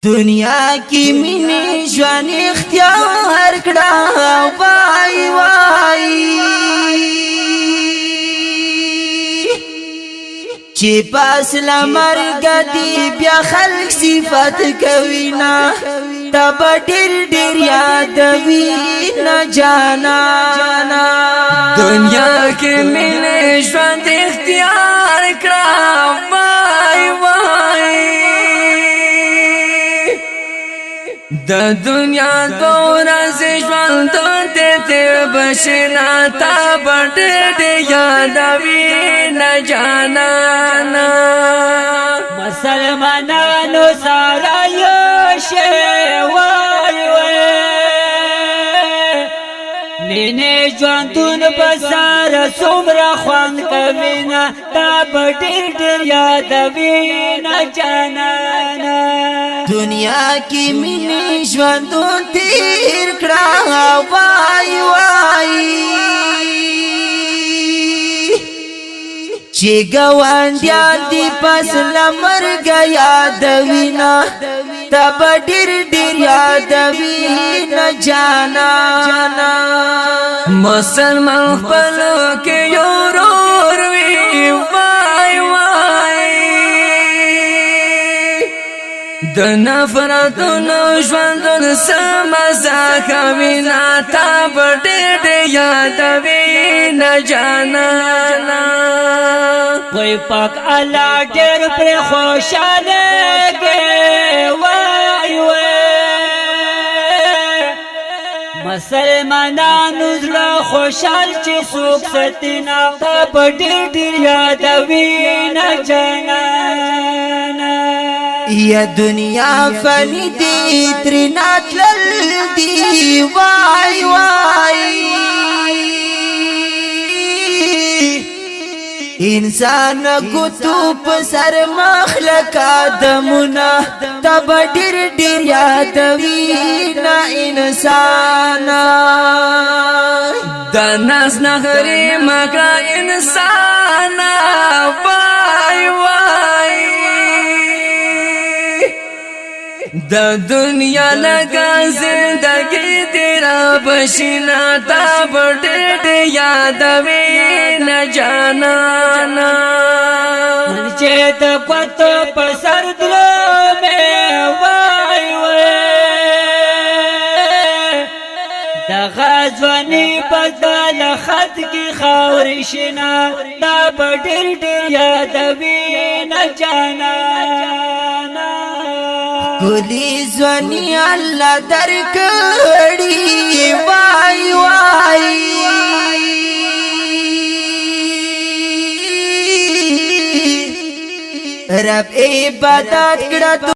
دنیا کی مینه ژوند اختیار کړه وای وای چې پاس لمرګ دی بیا خلق صفات کوي نا تب ډیر یادوي نه جانا دنیا کې مینه ژوند اختیار کړه وای وای د دنیا دورز ژوند ته بشنا تا بډ یادوي نه جانا مسلمانانو سره یو شی وای مینه ژوندون بسار څومره خوند کوي نه تا ډېر یادوي نه جانانا دنیا کې مینه ژوندون تیر کړه وای وای چې ګوانډیان دی پس لمرګ یادوي نه تب ډېر یادوي نه جانانا مسلمان خپلو کې یو ورور وي وای وای د نفرتونو ژوندون سمزه کوي نه تا ډېر یادوي نه جانانا وای پاک الله ډېر پر خوشاله وای وای مسلمانانو زړه خوشحال چې څوک ستینا په ډېر یادوي نه جانانا یا دنیا فانی دی ترنا تلل دی وای وای انسان گتو پسر مخلق آدمنا تب ډېر یادوي نه انسان د ناز نخري مکا انسان وای وای د دنیا لگا زندگی تیرا بشنا تا ډېر یادوي نه جانانا چې د پتو په سر درمه وای وای د غزوانی بدل خط کی خاور شنا دا ډېر یادوي نه جانانا ګلی ځواني الله درکړي وای وای رب عبادت کړه